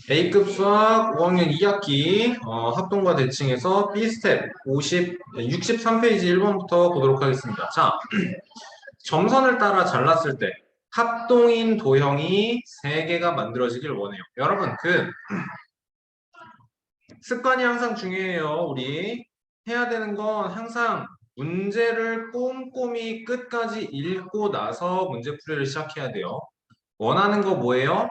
A급 수학 5학년 2학기 합동과 대칭에서 B스텝 63페이지 1번부터 보도록 하겠습니다. 자, 점선을 따라 잘랐을 때 합동인 도형이 3개가 만들어지길 원해요. 여러분, 습관이 항상 중요해요. 우리 해야 되는 건 항상 문제를 꼼꼼히 끝까지 읽고 나서 문제풀이를 시작해야 돼요. 원하는 거 뭐예요?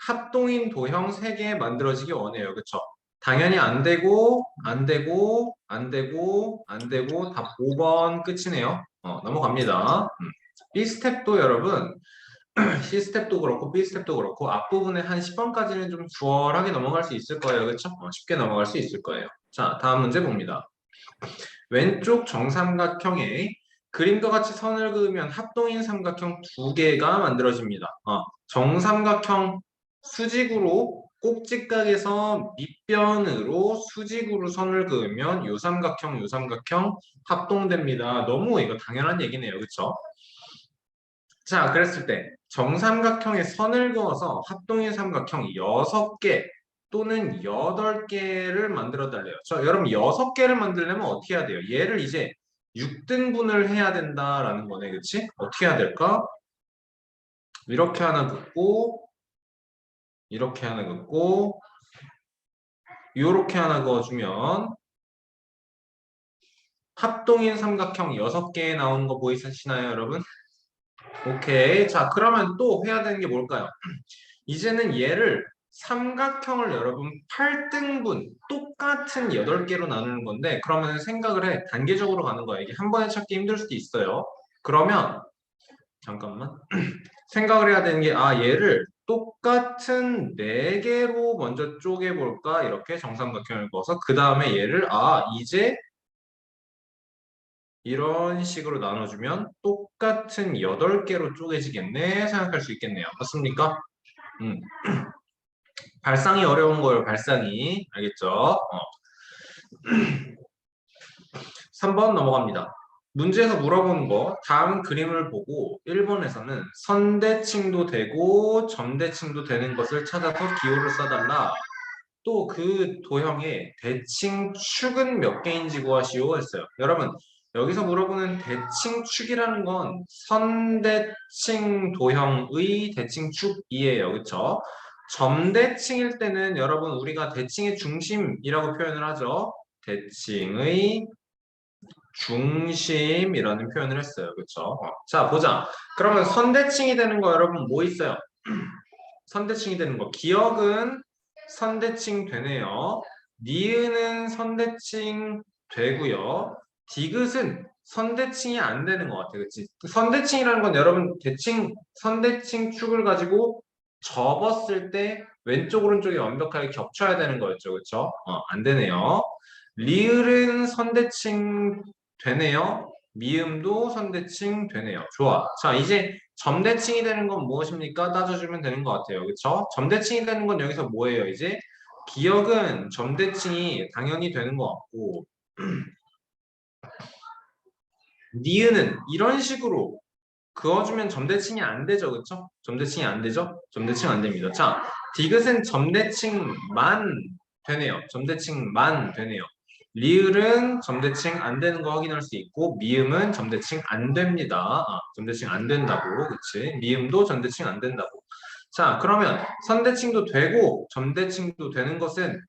합동인 도형 3개 만들어지기 원해요. 그쵸? 당연히 안 되고, 안 되고, 안 되고, 안 되고, 답 5번 끝이네요. 넘어갑니다. B스텝도 여러분, C스텝도 그렇고, B스텝도 그렇고, 앞부분에 한 10번까지는 좀 수월하게 넘어갈 수 있을 거예요. 그쵸? 쉽게 넘어갈 수 있을 거예요. 자, 다음 문제 봅니다. 왼쪽 정삼각형에 그림과 같이 선을 그으면 합동인 삼각형 2개가 만들어집니다. 정삼각형 수직으로 꼭지각에서 밑변으로 수직으로 선을 그으면 요삼각형 합동됩니다. 너무 이거 당연한 얘기네요. 그쵸? 자, 그랬을 때 정삼각형에 선을 그어서 합동인 삼각형 6개 또는 8개를 만들어 달래요. 여러분 6개를 만들려면 어떻게 해야 돼요? 얘를 이제 6등분을 해야 된다라는 거네. 그치? 어떻게 해야 될까? 이렇게 하나 긋고 이렇게 하나 긋고 이렇게 하나 그어주면 합동인 삼각형 6개 나오는 거 보이시나요, 여러분? 오케이. 자, 그러면 또 해야 되는 게 뭘까요? 이제는 얘를 삼각형을 여러분 8등분 똑같은 8개로 나누는 건데 그러면 생각을 해. 단계적으로 가는 거야. 이게 한 번에 찾기 힘들 수도 있어요. 그러면 잠깐만. 생각을 해야 되는 게 얘를 똑같은 4개로 먼저 쪼개볼까? 이렇게 정삼각형을 그어서 그 다음에 얘를 이제 이런 식으로 나눠주면 똑같은 8개로 쪼개지겠네 생각할 수 있겠네요. 맞습니까? 음. 발상이 어려운 거예요, 발상이. 알겠죠? 3번 넘어갑니다. 문제에서 물어보는 거, 다음 그림을 보고 1번에서는 선대칭도 되고 점대칭도 되는 것을 찾아서 기호를 써달라. 또 그 도형의 대칭축은 몇 개인지 구하시오 했어요. 여러분, 여기서 물어보는 대칭축이라는 건 선대칭 도형의 대칭축이에요. 그쵸? 점대칭일 때는 여러분 우리가 대칭의 중심이라고 표현을 하죠. 대칭의 중심이라는 표현을 했어요. 그쵸? 자, 보자. 그러면 선대칭이 되는 거 여러분 뭐 있어요? 선대칭이 되는 거. 기억은 선대칭 되네요. 니은은 선대칭 되고요. 디귿은 선대칭이 안 되는 것 같아요. 그치? 선대칭이라는 건 여러분 대칭, 선대칭 축을 가지고 접었을 때 왼쪽 오른쪽이 완벽하게 겹쳐야 되는 거였죠. 그쵸? 안 되네요. 리을은 선대칭 되네요. 미음도 선대칭 되네요. 좋아. 자, 이제 점대칭이 되는 건 무엇입니까? 따져주면 되는 것 같아요. 그쵸? 점대칭이 되는 건 여기서 뭐예요? 이제 기억은 점대칭이 당연히 되는 것 같고 니은은 이런 식으로 그어주면 점대칭이 안 되죠. 그쵸? 점대칭이 안 되죠? 점대칭 안 됩니다. 자, 디귿은 점대칭만 되네요. 점대칭만 되네요. 리을은 점대칭 안 되는 거 확인할 수 있고 미음은 점대칭 안 됩니다. 점대칭 안 된다고. 그치? 미음도 점대칭 안 된다고. 자, 그러면 선대칭도 되고 점대칭도 되는 것은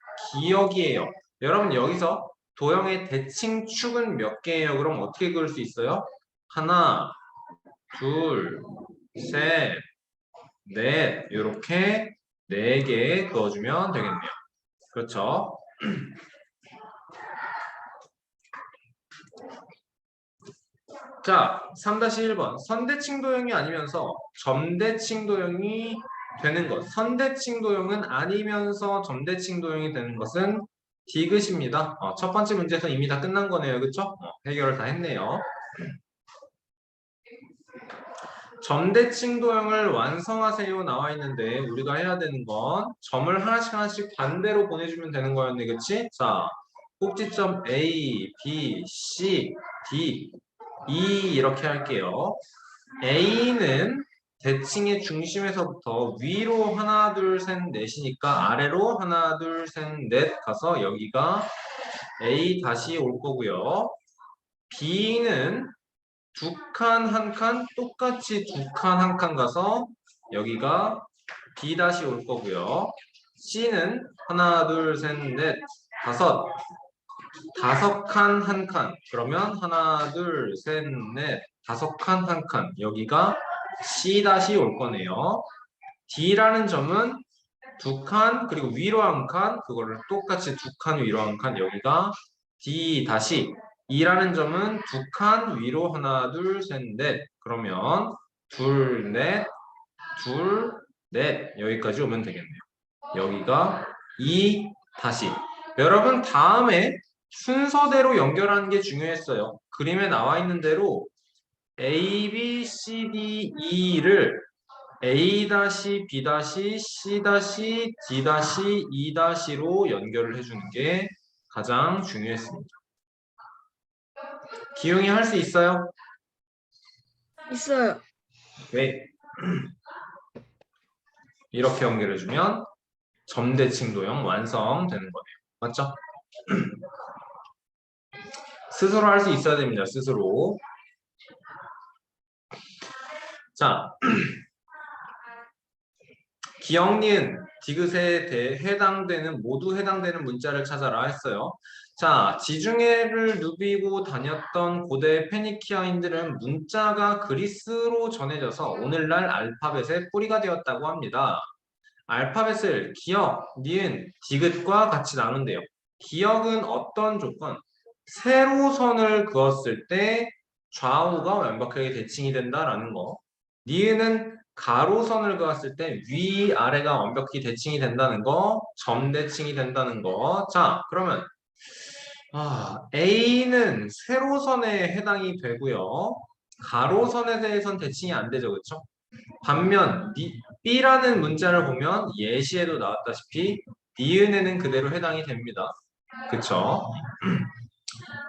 기억이에요. 여러분 여기서 도형의 대칭축은 몇 개예요? 그럼 어떻게 그을 수 있어요? 하나, 둘, 셋, 넷 이렇게 4개 그어주면 되겠네요. 그렇죠? 자, 3-1번. 선대칭 도형이 아니면서 점대칭 도형이 되는 것. 선대칭 도형은 아니면서 점대칭 도형이 되는 것은 디귿입니다. 첫 번째 문제에서 이미 다 끝난 거네요. 그쵸? 해결을 다 했네요. 점대칭 도형을 완성하세요 나와 있는데 우리가 해야 되는 건 점을 하나씩 반대로 보내주면 되는 거였네. 그치? 자, 꼭지점 A, B, C, D, E 이렇게 할게요. A는 대칭의 중심에서부터 위로 하나, 둘, 셋, 넷이니까 아래로 하나, 둘, 셋, 넷 가서 여기가 A 다시 올 거고요. B는 두 칸, 한 칸, 똑같이 두 칸, 한 칸 가서 여기가 B 다시 올 거고요. C는 하나, 둘, 셋, 넷, 다섯 칸, 한 칸. 그러면 하나, 둘, 셋, 넷, 다섯 칸, 한 칸. 여기가 C 다시 올 거네요. D라는 점은 두 칸, 그리고 위로 한 칸, 그거를 똑같이 두 칸 위로 한 칸, 여기가 D 다시. E라는 점은 두 칸 위로 하나, 둘, 셋, 넷. 그러면 둘, 넷, 둘, 넷. 여기까지 오면 되겠네요. 여기가 E 다시. 여러분 다음에 순서대로 연결하는 게 중요했어요. 그림에 나와 있는 대로 A, B, C, D, E를 A-, B-, C-, D-, E-로 연결을 해주는 게 가장 중요했습니다. 기용이 할 수 있어요? 있어요. 네. 이렇게 연결해주면 점대칭 도형 완성되는 거네요. 맞죠? 스스로 할 수 있어야 됩니다. 스스로. 자, 기역, 니은, 디귿에 모두 해당되는 문자를 찾아라 했어요. 자, 지중해를 누비고 다녔던 고대 페니키아인들은 문자가 그리스로 전해져서 오늘날 알파벳의 뿌리가 되었다고 합니다. 알파벳을 기역, 니은, 디귿과 같이 나눈대요. 기역은 어떤 조건? 세로선을 그었을 때 좌우가 완벽하게 대칭이 된다라는 거. 니은은 가로선을 그었을 때 위아래가 완벽히 대칭이 된다는 거, 점대칭이 된다는 거. 자, 그러면 A는 세로선에 해당이 되고요. 가로선에 대해서는 대칭이 안 되죠, 그렇죠? 반면 B라는 문자를 보면 예시에도 나왔다시피 니은에는 그대로 해당이 됩니다. 그쵸?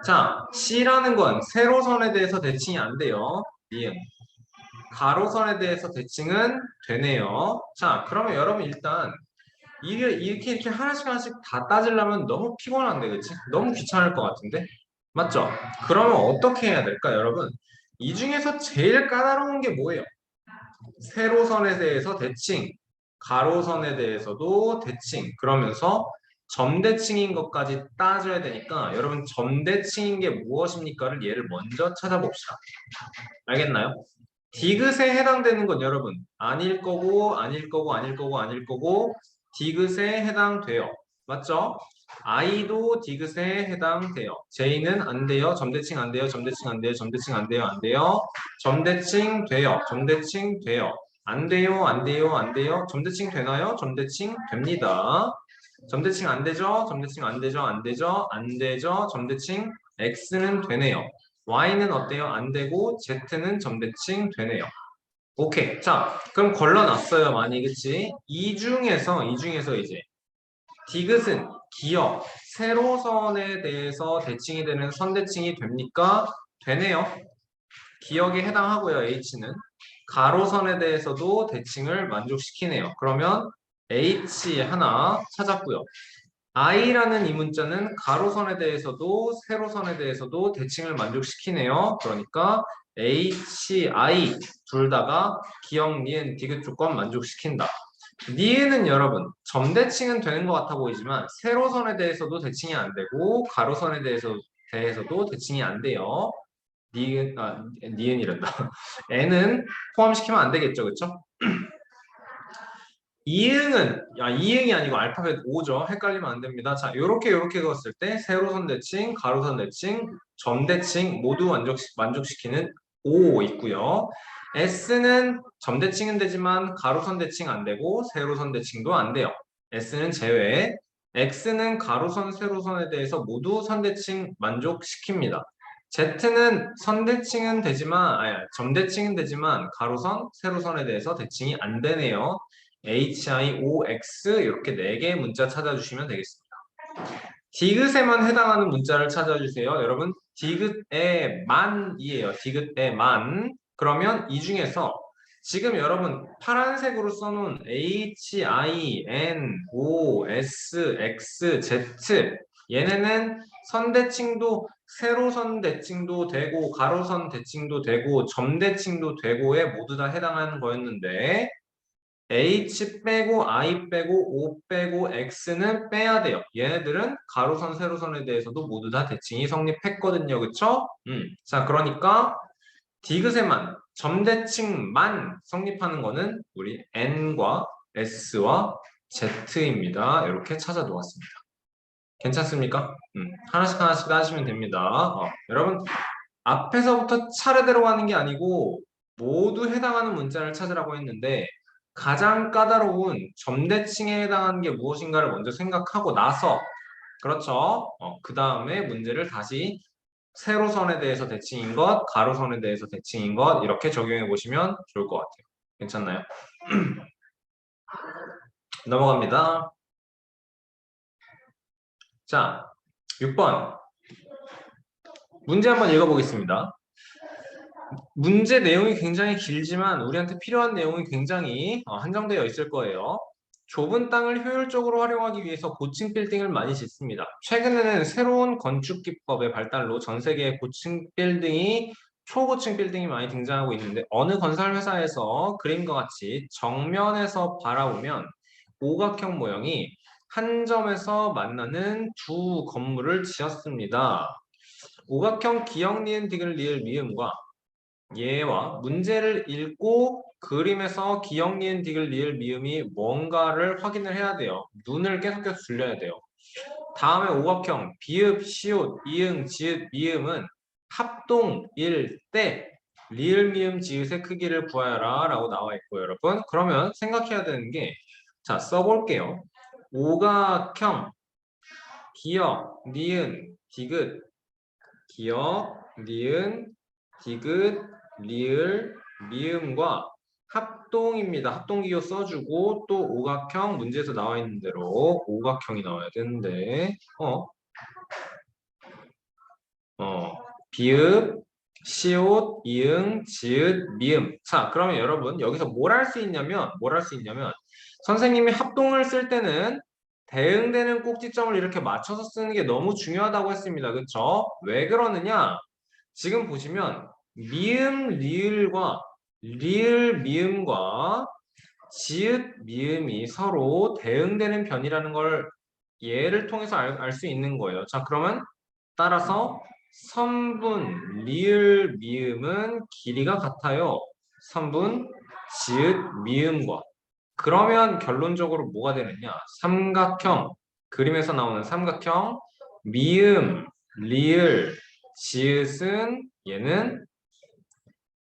자, C라는 건 세로선에 대해서 대칭이 안 돼요. 니은. 가로선에 대해서 대칭은 되네요. 자, 그러면 여러분 일단 이렇게 하나씩 다 따지려면 너무 피곤한데, 그치? 너무 귀찮을 것 같은데? 맞죠? 그러면 어떻게 해야 될까, 여러분? 이 중에서 제일 까다로운 게 뭐예요? 세로선에 대해서 대칭, 가로선에 대해서도 대칭, 그러면서 점대칭인 것까지 따져야 되니까 여러분 점대칭인 게 무엇입니까를 얘를 먼저 찾아봅시다. 알겠나요? 디귿에 해당되는 건 여러분 아닐 거고 아닐 거고 아닐 거고 아닐 거고 디귿에 해당돼요. 맞죠? I도 디귿에 해당돼요. J는 안 돼요. 점대칭 안 돼요. 점대칭 안 돼요. 점대칭 안 돼요. 안 돼요. 점대칭 돼요. 점대칭 돼요. 안 돼요. 안 돼요. 안 돼요. 점대칭 되나요? 점대칭 됩니다. 점대칭 안 되죠? 점대칭 안 되죠? 안 되죠? 안 되죠? 점대칭 X는 되네요. Y는 어때요? 안 되고 Z는 점대칭 되네요. 오케이. 자, 그럼 걸러놨어요. 많이. 그치? 이 중에서 이제 디귿은 기역, 세로선에 대해서 대칭이 되는 선대칭이 됩니까? 되네요. 기역에 해당하고요. H는. 가로선에 대해서도 대칭을 만족시키네요. 그러면 H 하나 찾았고요. I라는 이 문자는 가로선에 대해서도 세로선에 대해서도 대칭을 만족시키네요. 그러니까 H, I 둘 다가 기역, 니은, 디귿 조건 만족시킨다. 니은은 여러분 점대칭은 되는 것 같아 보이지만 세로선에 대해서도 대칭이 안 되고 가로선에 대해서도 대칭이 안 돼요. 니은이란다. N은 포함시키면 안 되겠죠, 그렇죠? 이응이 아니고 알파벳 O죠. 헷갈리면 안 됩니다. 자, 요렇게 그었을 때 세로선 대칭, 가로선 대칭, 점 대칭 모두 만족시키는 O 있고요. S는 점 대칭은 되지만 가로선 대칭 안 되고 세로선 대칭도 안 돼요. S는 제외. X는 가로선, 세로선에 대해서 모두 선대칭 만족시킵니다. Z는 선대칭은 되지만, 점대칭은 되지만 가로선, 세로선에 대해서 대칭이 안 되네요. HIOX 이렇게 4개의 문자 찾아주시면 되겠습니다. 디귿에만 해당하는 문자를 찾아주세요. 여러분 디귿에 만이에요. 디귿에 만. 그러면 이 중에서 지금 여러분 파란색으로 써놓은 H, I, N, O, S, X, Z 얘네는 선대칭도 세로선 대칭도 되고 가로선 대칭도 되고 점대칭도 되고에 모두 다 해당하는 거였는데 H 빼고 I 빼고 O 빼고 X는 빼야 돼요. 얘네들은 가로선 세로선에 대해서도 모두 다 대칭이 성립했거든요. 그쵸? 자, 그러니까 디귿에만 점대칭만 성립하는 거는 우리 N과 S와 Z입니다. 이렇게 찾아 놓았습니다. 괜찮습니까? 하나씩 하나씩 따지면 됩니다. 여러분 앞에서부터 차례대로 가는 게 아니고 모두 해당하는 문자를 찾으라고 했는데 가장 까다로운 점대칭에 해당하는 게 무엇인가를 먼저 생각하고 나서 그렇죠. 그 다음에 문제를 다시 세로선에 대해서 대칭인 것, 가로선에 대해서 대칭인 것 이렇게 적용해 보시면 좋을 것 같아요. 괜찮나요? 넘어갑니다. 자, 6번 문제 한번 읽어보겠습니다. 문제 내용이 굉장히 길지만 우리한테 필요한 내용이 굉장히 한정되어 있을 거예요. 좁은 땅을 효율적으로 활용하기 위해서 고층 빌딩을 많이 짓습니다. 최근에는 새로운 건축 기법의 발달로 전 세계에 고층 빌딩이 초고층 빌딩이 많이 등장하고 있는데 어느 건설 회사에서 그림과 같이 정면에서 바라보면 오각형 모형이 한 점에서 만나는 두 건물을 지었습니다. 오각형 기역 니은 디귿 리을 미음과 얘와 문제를 읽고 그림에서 기역 니은 디귿 리을 미음이 뭔가를 확인을 해야 돼요. 눈을 계속해서 돌려야 돼요. 다음에 오각형 비읍, 시옷, 이응, 지읒, 미음은 합동일 때 리을 미음 지읒의 크기를 구하여라 라고 나와 있고 여러분 그러면 생각해야 되는 게 자 써볼게요. 오각형 기역, 니은, 디귿 기역, 니은, 디귿, 리을, 미음과 합동입니다. 합동기호 써주고 또 오각형 문제에서 나와 있는 대로 오각형이 나와야 되는데 비읍, 시옷, 이응, 지읒, 미음. 자, 그러면 여러분 여기서 뭘 할 수 있냐면 선생님이 합동을 쓸 때는 대응되는 꼭지점을 이렇게 맞춰서 쓰는 게 너무 중요하다고 했습니다. 그쵸? 왜 그러느냐? 지금 보시면 미음, 리을과 리을, 미음과 지읒, 미음이 서로 대응되는 변이라는 걸 예를 통해서 알 수 있는 거예요. 자, 그러면 따라서 선분, 리을, 미음은 길이가 같아요. 선분, 지읒, 미음과. 그러면 결론적으로 뭐가 되느냐? 삼각형, 그림에서 나오는 삼각형, 미음, 리을, 지읒은 얘는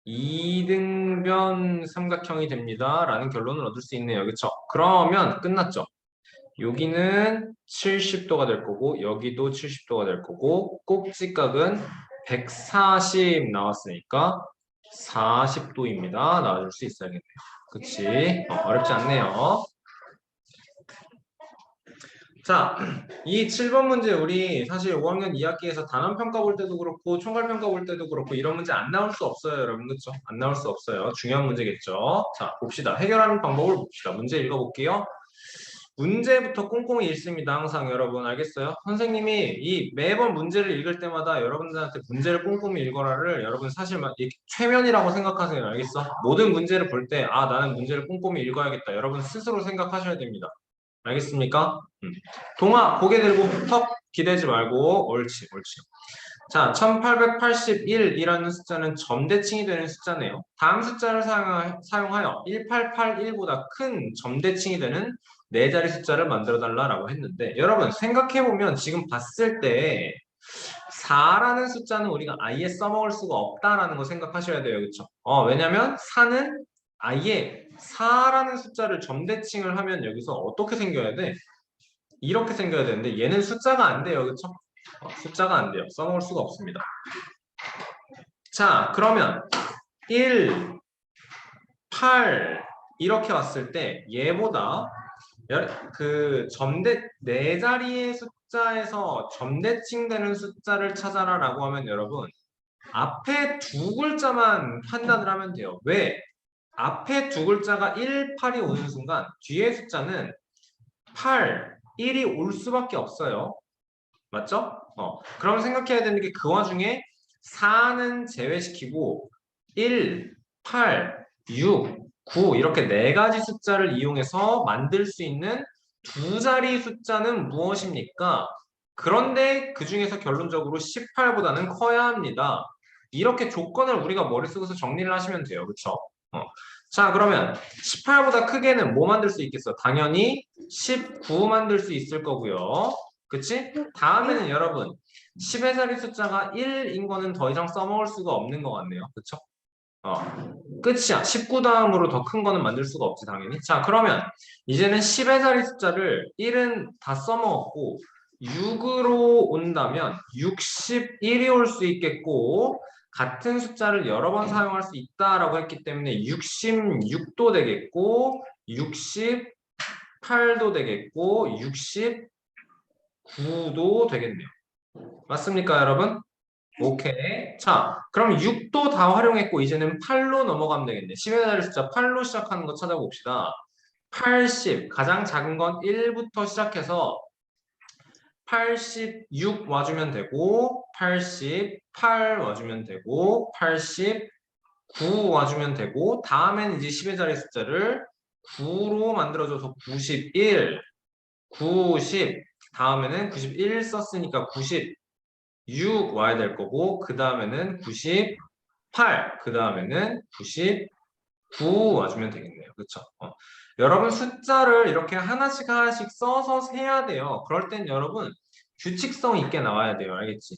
이등변 삼각형이 됩니다. 라는 결론을 얻을 수 있네요. 그쵸? 그러면 끝났죠? 여기는 70도가 될 거고 여기도 70도가 될 거고 꼭지각은 140 나왔으니까 40도입니다. 나와줄 수 있어야겠네요. 그치? 어렵지 않네요. 자, 이 7번 문제 우리 사실 5학년 2학기에서 단원평가 볼 때도 그렇고 총괄평가 볼 때도 그렇고 이런 문제 안 나올 수 없어요, 여러분. 그쵸? 안 나올 수 없어요. 중요한 문제겠죠. 자, 봅시다. 해결하는 방법을 봅시다. 문제 읽어볼게요. 문제부터 꼼꼼히 읽습니다. 항상 여러분 알겠어요? 선생님이 이 매번 문제를 읽을 때마다 여러분들한테 문제를 꼼꼼히 읽어라를 여러분 사실 막 최면이라고 생각하세요. 알겠어? 모든 문제를 볼 때 아 나는 문제를 꼼꼼히 읽어야겠다. 여러분 스스로 생각하셔야 됩니다. 알겠습니까? 동아 고개 들고 턱 기대지 말고 옳지 옳지. 자, 1881이라는 숫자는 점대칭이 되는 숫자네요. 다음 숫자를 사용하여 1881보다 큰 점대칭이 되는 네 자리 숫자를 만들어 달라고 했는데 여러분 생각해보면 지금 봤을 때 4라는 숫자는 우리가 아예 써먹을 수가 없다라는 거 생각하셔야 돼요. 그렇죠? 왜냐면 4는 아예 4라는 숫자를 점대칭을 하면 여기서 어떻게 생겨야 돼? 이렇게 생겨야 되는데 얘는 숫자가 안 돼요. 그렇죠? 숫자가 안 돼요. 써먹을 수가 없습니다. 자, 그러면 1, 8 이렇게 왔을 때 얘보다 그 네 자리의 숫자에서 점대칭 되는 숫자를 찾아라 라고 하면 여러분 앞에 두 글자만 판단을 하면 돼요. 왜? 앞에 두 글자가 1, 8이 오는 순간 뒤에 숫자는 8, 1이 올 수밖에 없어요. 맞죠? 그럼 생각해야 되는 게 그 와중에 4는 제외시키고 1, 8, 6, 9 이렇게 네 가지 숫자를 이용해서 만들 수 있는 두 자리 숫자는 무엇입니까? 그런데 그 중에서 결론적으로 18보다는 커야 합니다. 이렇게 조건을 우리가 머릿속에서 정리를 하시면 돼요. 그렇죠? 자, 그러면 18보다 크게는 뭐 만들 수 있겠어? 당연히 19 만들 수 있을 거고요. 그치? 다음에는 여러분 10의 자리 숫자가 1인 거는 더 이상 써먹을 수가 없는 것 같네요. 그쵸? 어, 끝이야. 19 다음으로 더 큰 거는 만들 수가 없지, 당연히. 자, 그러면 이제는 10의 자리 숫자를 1은 다 써먹었고 6으로 온다면 61이 올 수 있겠고 같은 숫자를 여러 번 사용할 수 있다라고 했기 때문에 66도 되겠고 68도 되겠고 69도 되겠네요. 맞습니까, 여러분? 오케이. 자, 그럼 6도 다 활용했고 이제는 8로 넘어가면 되겠네. 10의 자리 숫자 8로 시작하는 거 찾아봅시다. 80, 가장 작은 건 1부터 시작해서 86 와주면 되고 88 와주면 되고 89 와주면 되고 다음에는 이제 10의 자리 숫자를 9로 만들어줘서 91, 90 다음에는 91 썼으니까 96 와야 될 거고 그 다음에는 98, 그 다음에는 99 와주면 되겠네요. 그쵸? 여러분 숫자를 이렇게 하나씩 하나씩 써서 세야 돼요. 그럴 땐 여러분 규칙성 있게 나와야 돼요. 알겠지?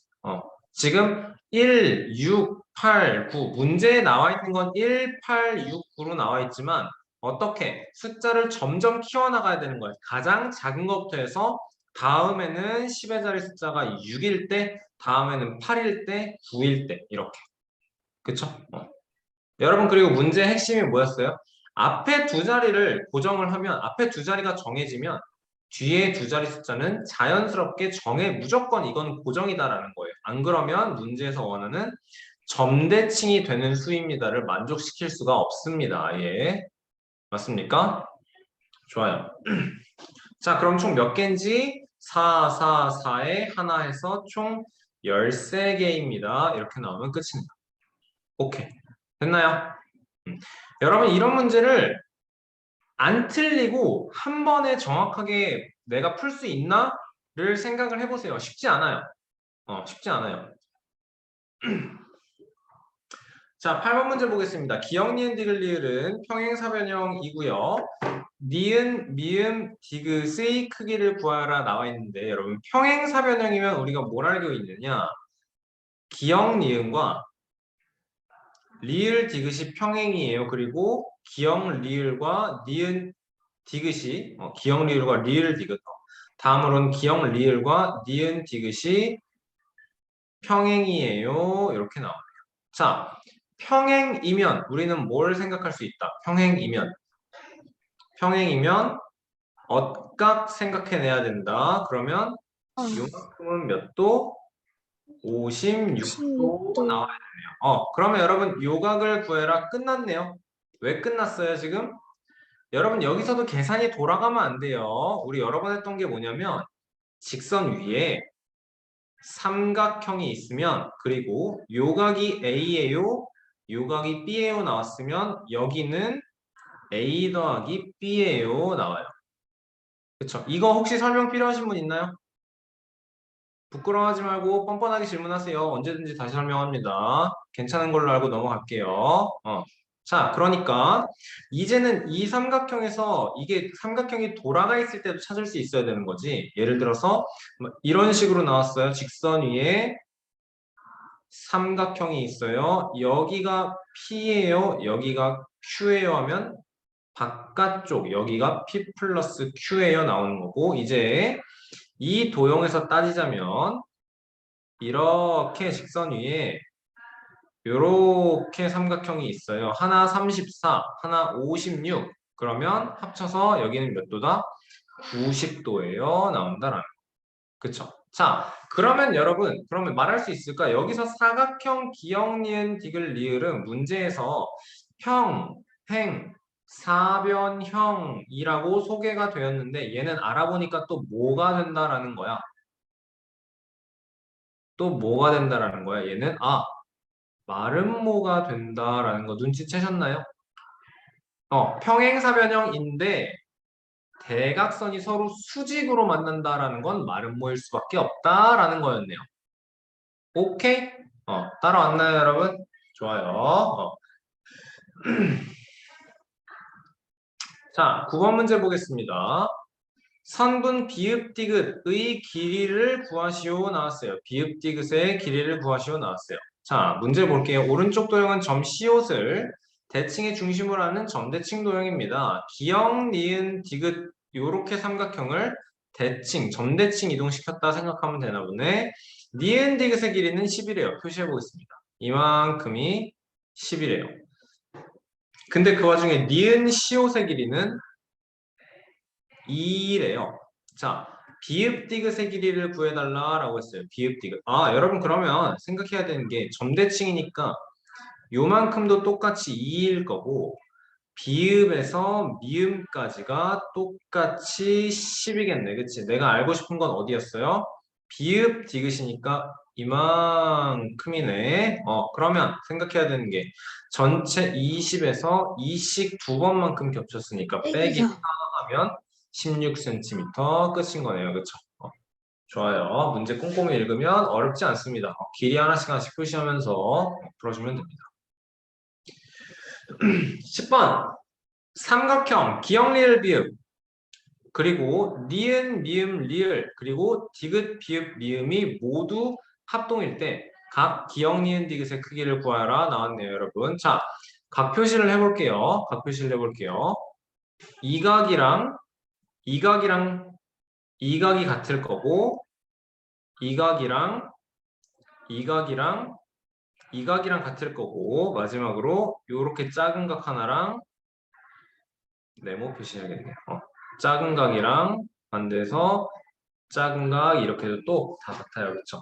지금 1, 6, 8, 9 문제에 나와 있는 건 1, 8, 6, 9로 나와 있지만 어떻게 숫자를 점점 키워나가야 되는 거예요. 가장 작은 것부터 해서 다음에는 10의 자리 숫자가 6일 때, 다음에는 8일 때, 9일 때 이렇게. 그쵸? 여러분 그리고 문제의 핵심이 뭐였어요? 앞에 두 자리를 고정을 하면 앞에 두 자리가 정해지면 뒤에 두 자리 숫자는 자연스럽게 무조건 이건 고정이다라는 거예요. 안 그러면 문제에서 원하는 점대칭이 되는 수입니다를 만족시킬 수가 없습니다. 예. 맞습니까? 좋아요. 자, 그럼 총 몇 개인지 4, 4, 4에 하나 해서 총 13개입니다. 이렇게 나오면 끝입니다. 오케이. 됐나요? 여러분 이런 문제를 안 틀리고 한 번에 정확하게 내가 풀 수 있나를 생각을 해보세요. 쉽지 않아요. 쉽지 않아요. 자, 8번 문제 보겠습니다. 기역, 니은, 디귿, 리을은 평행사변형이고요. 니은, 미음, 디귿의 크기를 구하라 나와 있는데 여러분 평행사변형이면 우리가 뭘 알고 있느냐? 기역, 니은과 리을, 디귿이 평행이에요. 그리고 기역, 리을과 니은, 디귿이 기역, 리을과 리을, 디귿 다음으로는 기역, 리을과 니은, 디귿이 평행이에요. 이렇게 나와요. 자, 평행이면 우리는 뭘 생각할 수 있다? 평행이면 억각 생각해내야 된다. 그러면 요만큼은 몇 도? 56도 나와야 되네요. 그러면 여러분 요각을 구해라 끝났네요. 왜 끝났어요 지금? 여러분 여기서도 계산이 돌아가면 안 돼요. 우리 여러 번 했던 게 뭐냐면 직선 위에 삼각형이 있으면 그리고 요각이 A예요. 요각이 B예요 나왔으면 여기는 A 더하기 B예요 나와요. 그쵸? 이거 혹시 설명 필요하신 분 있나요? 부끄러워하지 말고 뻔뻔하게 질문하세요. 언제든지 다시 설명합니다. 괜찮은 걸로 알고 넘어갈게요. 자, 그러니까 이제는 이 삼각형에서 이게 삼각형이 돌아가 있을 때도 찾을 수 있어야 되는 거지. 예를 들어서 이런 식으로 나왔어요. 직선 위에 삼각형이 있어요. 여기가 P예요. 여기가 Q예요 하면 바깥쪽 여기가 P 플러스 Q예요 나오는 거고 이제 이 도형에서 따지자면 이렇게 직선 위에 이렇게 삼각형이 있어요. 하나 34, 하나 56. 그러면 합쳐서 여기는 몇 도다? 90도예요. 나온다라는 거. 그쵸? 자, 그러면 여러분, 그러면 말할 수 있을까? 여기서 사각형 기역, 니은, 디귿, 리을은 문제에서 평, 행사변형이라고 소개가 되었는데 얘는 알아보니까 또 뭐가 된다라는 거야. 또 뭐가 된다라는 거야. 얘는 마름모가 된다라는 거 눈치채셨나요? 평행사변형인데 대각선이 서로 수직으로 만난다라는 건 마름모일 수밖에 없다라는 거였네요. 오케이? 따라왔나요, 여러분? 좋아요. 자, 9번 문제 보겠습니다. 선분 비읍디귿의 길이를 구하시오 나왔어요. 비읍디귿의 길이를 구하시오 나왔어요. 자, 문제 볼게요. 오른쪽 도형은 점 C옷을 대칭의 중심으로 하는 점대칭 도형입니다. 기역, 니은, 디귿 요렇게 삼각형을 대칭, 점대칭 이동시켰다 생각하면 되나 보네. 니은, 디귿의 길이는 10이래요. 표시해 보겠습니다. 이만큼이 10이래요. 근데 그 와중에 니은, 시옷의 길이는 2래요. 자, 비읍디귿의 길이를 구해달라라고 했어요. 비읍디귿. 여러분 그러면 생각해야 되는 게 점대칭이니까 요만큼도 똑같이 2일 거고 비읍에서 미음까지가 똑같이 10이겠네. 그치? 내가 알고 싶은 건 어디였어요? 비읍디귿이니까 이만큼이네. 그러면 생각해야 되는 게 전체 20에서 2씩 두 번만큼 겹쳤으니까 빼기 하면 16cm 끝인 거네요. 그쵸? 좋아요. 문제 꼼꼼히 읽으면 어렵지 않습니다. 길이 하나씩 하나씩 표시하면서 풀어주면 됩니다. 10번 삼각형 기역 리을 비읍 그리고 니은 미음 리을 그리고 디귿 비읍 미음이 모두 합동일 때 각 기역 니은 디귿의 크기를 구하라 나왔네요, 여러분. 자, 각 표시를 해볼게요. 각 표시를 해볼게요. 이각이랑 이각이 같을 거고 이각이랑 같을 거고 마지막으로 요렇게 작은 각 하나랑 네모 표시해야겠네요. 작은 각이랑 반대해서 작은 각 이렇게 해도 또 다 같아요. 그렇죠?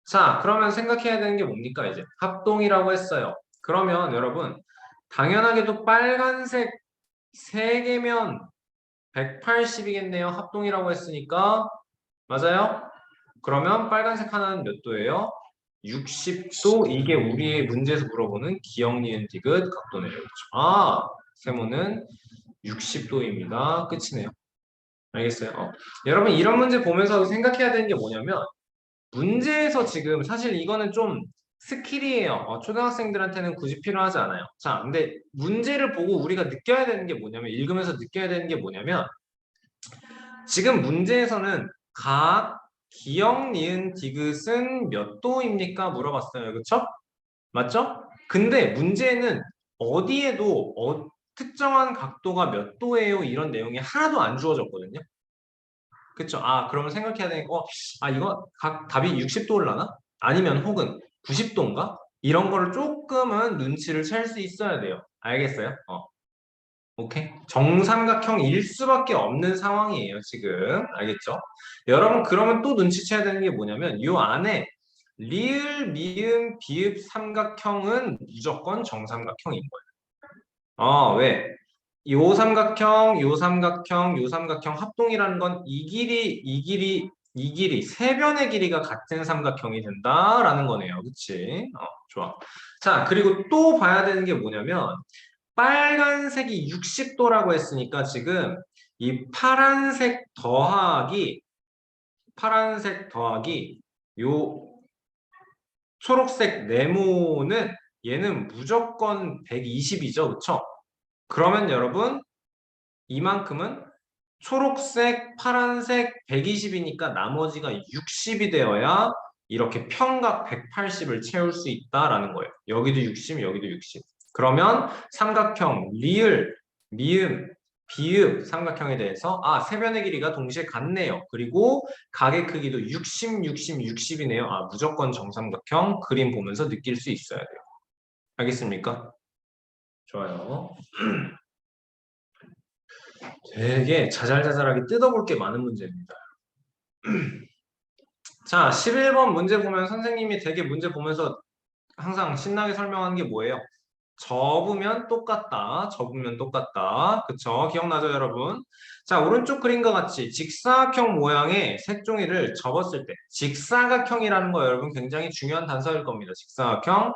자, 그러면 생각해야 되는 게 뭡니까? 이제 합동이라고 했어요. 그러면 여러분 당연하게도 빨간색 3개면 180이겠네요. 합동이라고 했으니까 맞아요? 그러면 빨간색 하나는 몇 도예요? 60도. 이게 우리의 문제에서 물어보는 기역 니은 디귿 각도네요. 그렇죠? 세모는 60도입니다. 끝이네요. 알겠어요? 여러분 이런 문제 보면서 생각해야 되는 게 뭐냐면 문제에서 지금 사실 이거는 좀 스킬이에요. 초등학생들한테는 굳이 필요하지 않아요. 자, 근데 문제를 보고 우리가 느껴야 되는 게 뭐냐면 읽으면서 느껴야 되는 게 뭐냐면 지금 문제에서는 각 기역 니은 디귿은 몇 도입니까? 물어봤어요. 그쵸? 맞죠? 근데 문제는 어디에도 특정한 각도가 몇 도예요? 이런 내용이 하나도 안 주어졌거든요. 그쵸? 그러면 생각해야 되는 거, 이거 각 답이 60도올라나? 아니면 혹은 90도인가? 이런 거를 조금은 눈치를 챌 수 있어야 돼요. 알겠어요? 오케이? 정삼각형일 수밖에 없는 상황이에요, 지금. 알겠죠? 여러분, 그러면 또 눈치채야 되는 게 뭐냐면, 이 안에 리을, 미음, 비읍 삼각형은 무조건 정삼각형인 거예요. 왜? 요 삼각형, 요 삼각형, 요 삼각형 합동이라는 건 이 길이, 세 변의 길이가 같은 삼각형이 된다라는 거네요. 그치? 좋아. 자, 그리고 또 봐야 되는 게 뭐냐면, 빨간색이 60도라고 했으니까 지금 이 파란색 더하기 요 초록색 네모는 얘는 무조건 120이죠. 그쵸? 그러면 여러분 이만큼은 초록색, 파란색 120이니까 나머지가 60이 되어야 이렇게 평각 180을 채울 수 있다라는 거예요. 여기도 60, 여기도 60. 그러면 삼각형 리을, 미음, 비읍 삼각형에 대해서 세변의 길이가 동시에 같네요. 그리고 각의 크기도 60, 60, 60이네요. 무조건 정삼각형 그림 보면서 느낄 수 있어야 돼요. 알겠습니까? 좋아요. 되게 자잘자잘하게 뜯어볼 게 많은 문제입니다. 자, 11번 문제 보면 선생님이 되게 문제 보면서 항상 신나게 설명하는 게 뭐예요? 접으면 똑같다. 접으면 똑같다. 그쵸? 기억나죠, 여러분? 자, 오른쪽 그림과 같이 직사각형 모양의 색종이를 접었을 때 직사각형이라는 거 여러분 굉장히 중요한 단서일 겁니다. 직사각형.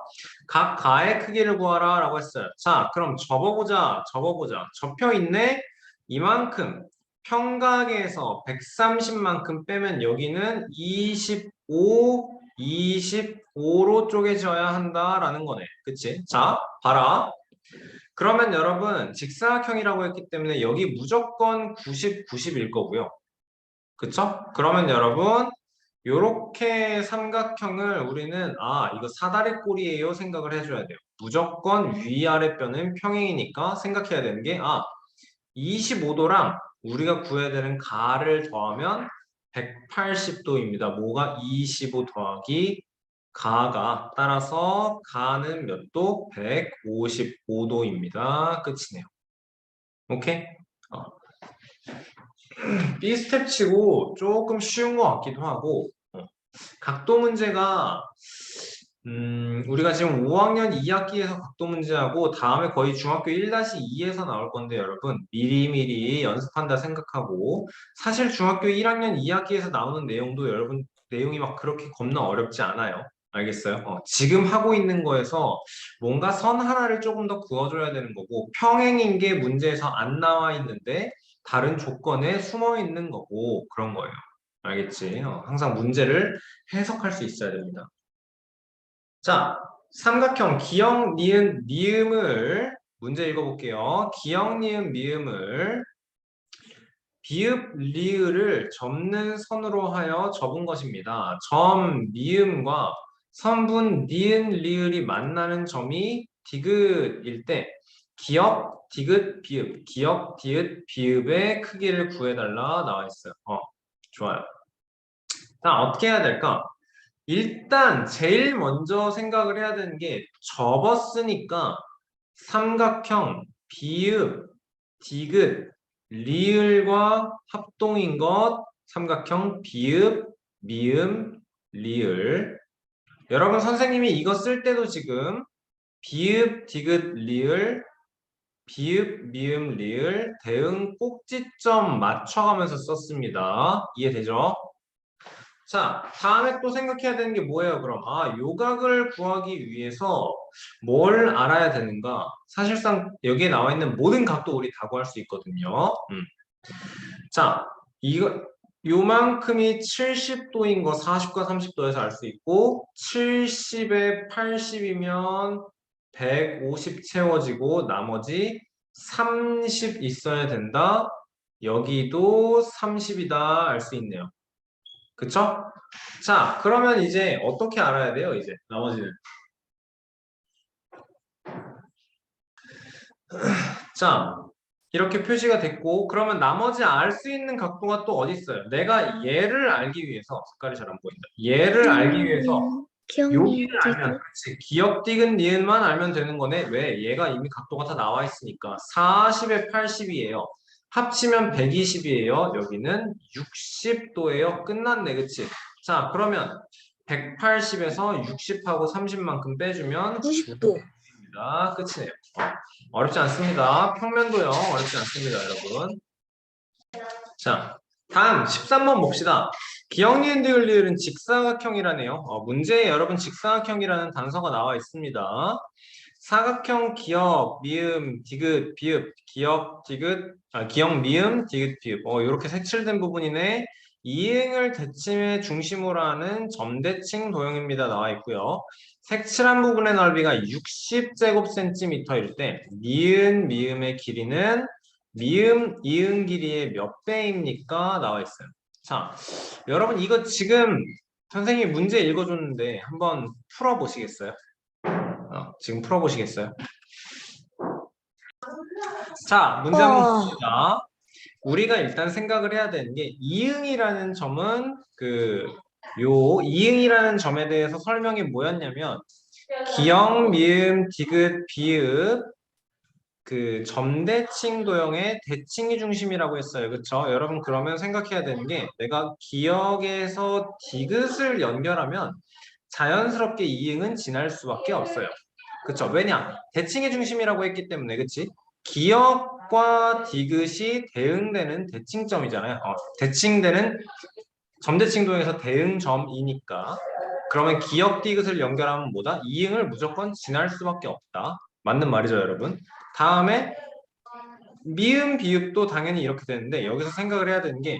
각 가의 크기를 구하라 라고 했어요. 자, 그럼 접어보자. 접어보자. 접혀있네? 이만큼. 평각에서 130만큼 빼면 여기는 25, 25로 쪼개져야 한다라는 거네. 그치? 자, 봐라. 그러면 여러분 직사각형이라고 했기 때문에 여기 무조건 90, 90일 거고요. 그쵸? 그러면 여러분 요렇게 삼각형을 우리는 이거 사다리꼴이에요 생각을 해줘야 돼요. 무조건 위아래 뼈는 평행이니까 생각해야 되는 게 25도랑 우리가 구해야 되는 가를 더하면 180도입니다. 뭐가 25 더하기 가가 따라서 가는 몇 도? 155도입니다. 끝이네요. 오케이? B 스텝 치고 조금 쉬운 것 같기도 하고 각도 문제가 우리가 지금 5학년 2학기에서 각도 문제하고 다음에 거의 중학교 1-2에서 나올 건데 여러분 미리미리 연습한다 생각하고 사실 중학교 1학년 2학기에서 나오는 내용도 여러분 내용이 막 그렇게 겁나 어렵지 않아요. 알겠어요? 지금 하고 있는 거에서 뭔가 선 하나를 조금 더 그어줘야 되는 거고 평행인 게 문제에서 안 나와 있는데 다른 조건에 숨어 있는 거고 그런 거예요. 알겠지? 항상 문제를 해석할 수 있어야 됩니다. 자, 삼각형 기역, 니은, 미음을 문제 읽어볼게요. 기역, 니은, 미음을 비읍, 리을을 접는 선으로 하여 접은 것입니다. 점, 미음과 선분, 니은, 리을이 만나는 점이 디귿일 때 기역, 디귿, 비읍, 기역, 디귿, 비읍의 크기를 구해달라 나와 있어요. 좋아요. 자, 어떻게 해야 될까? 일단 제일 먼저 생각을 해야 되는 게 접었으니까 삼각형 비읍, 디귿, 리을과 합동인 것 삼각형 비읍, 미음, 리을. 여러분 선생님이 이거 쓸 때도 지금 비읍, 디귿, 리을, 비읍, 미음, 리을, 대응 꼭지점 맞춰가면서 썼습니다. 이해되죠? 자, 다음에 또 생각해야 되는 게 뭐예요, 그럼? 요각을 구하기 위해서 뭘 알아야 되는가? 사실상 여기에 나와 있는 모든 각도 우리 다 구할 수 있거든요. 자, 요만큼이 70도인 거 40과 30도에서 알 수 있고, 70에 80이면 150 채워지고, 나머지 30 있어야 된다. 여기도 30이다 알 수 있네요. 그쵸? 자, 그러면 이제 어떻게 알아야 돼요, 이제? 나머지는. 자, 이렇게 표시가 됐고, 그러면 나머지 알 수 있는 각도가 또 어디 있어요? 내가 얘를 알기 위해서, 색깔이 잘 안 보인다. 얘를 알기 위해서, 여기를 알면, 그렇지. 기역, 디귿, 니은만 알면 되는 거네. 왜? 얘가 이미 각도가 다 나와 있으니까. 40에 80이에요. 합치면 120이에요. 여기는 60도예요. 끝났네, 그치? 자, 그러면 180에서 60하고 30만큼 빼주면 90도. 끝이네요. 어렵지 않습니다. 평면도요. 어렵지 않습니다, 여러분. 자, 다음 13번 봅시다. 기역, 니은, 디귿, 리을은 직사각형이라네요. 문제에 여러분 직사각형이라는 단서가 나와 있습니다. 사각형, 기역, 미음, 디귿, 비읍, 기역, 디귿, 기역, 미음, 디귿, 비읍. 이렇게 색칠된 부분이네. 이행을 대칭의 중심으로 하는 점대칭 도형입니다. 나와 있고요. 색칠한 부분의 넓이가 60제곱센티미터일 때 니은, 미음의 길이는 미음, 이응 길이의 몇 배입니까? 나와 있어요. 자, 여러분 이거 지금 선생님이 문제 읽어줬는데 한번 풀어보시겠어요? 지금 풀어보시겠어요? 자, 문제 한번 봅시다. 우리가 일단 생각을 해야 되는 게 이응이라는 점은 이응이라는 점에 대해서 설명이 뭐였냐면 기역, 미음, 디귿, 비읍 점대칭 도형의 대칭이 중심이라고 했어요. 그쵸? 여러분 그러면 생각해야 되는 게 내가 기역에서 디귿을 연결하면 자연스럽게 이응은 지날 수밖에 없어요. 그쵸? 왜냐? 대칭의 중심이라고 했기 때문에, 그치? 기역과 디귿이 대응되는 대칭점이잖아요. 대칭되는 점대칭 도형에서 대응점이니까. 그러면 기역 디귿을 연결하면 뭐다? 이응을 무조건 지날 수밖에 없다. 맞는 말이죠, 여러분. 다음에 미음 비읍도 당연히 이렇게 되는데 여기서 생각을 해야 되는 게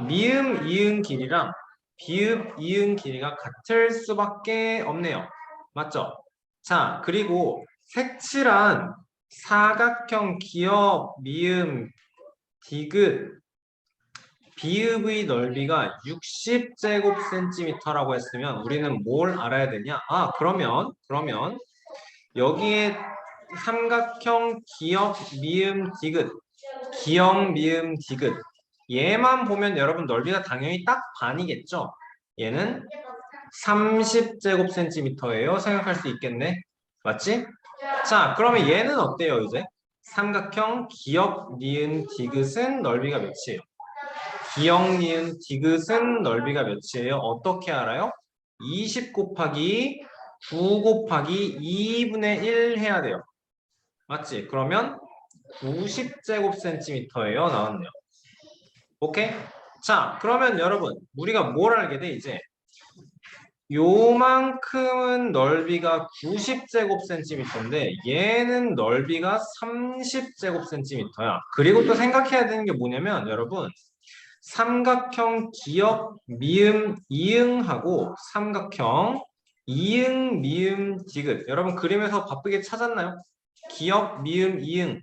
미음 이응 길이랑 비읍 이응 길이가 같을 수밖에 없네요. 맞죠? 자, 그리고 색칠한 사각형 기역 미음 디귿 비읍의 넓이가 60제곱센티미터라고 했으면 우리는 뭘 알아야 되냐? 그러면 여기에 삼각형 기역 미음 디귿 기역 미음 디귿 얘만 보면 여러분 넓이가 당연히 딱 반이겠죠? 얘는 30제곱센티미터예요. 생각할 수 있겠네. 맞지? 자, 그러면 얘는 어때요, 이제? 삼각형 기역 니은 디귿은 넓이가 몇이에요? 기역 니은 디귿은 넓이가 몇이에요? 어떻게 알아요? 20 곱하기 9 곱하기 2분의 1 해야 돼요. 맞지? 그러면 90제곱센티미터예요. 나왔네요. 오케이? 자, 그러면 여러분, 우리가 뭘 알게 돼, 이제? 요만큼은 넓이가 90제곱센티미터인데, 얘는 넓이가 30제곱센티미터야. 그리고 또 생각해야 되는 게 뭐냐면, 여러분, 삼각형 기역, 미음, 이응하고 삼각형 이응, 미음, 디귿. 여러분, 그림에서 바쁘게 찾았나요? 기역, 미음, 이응.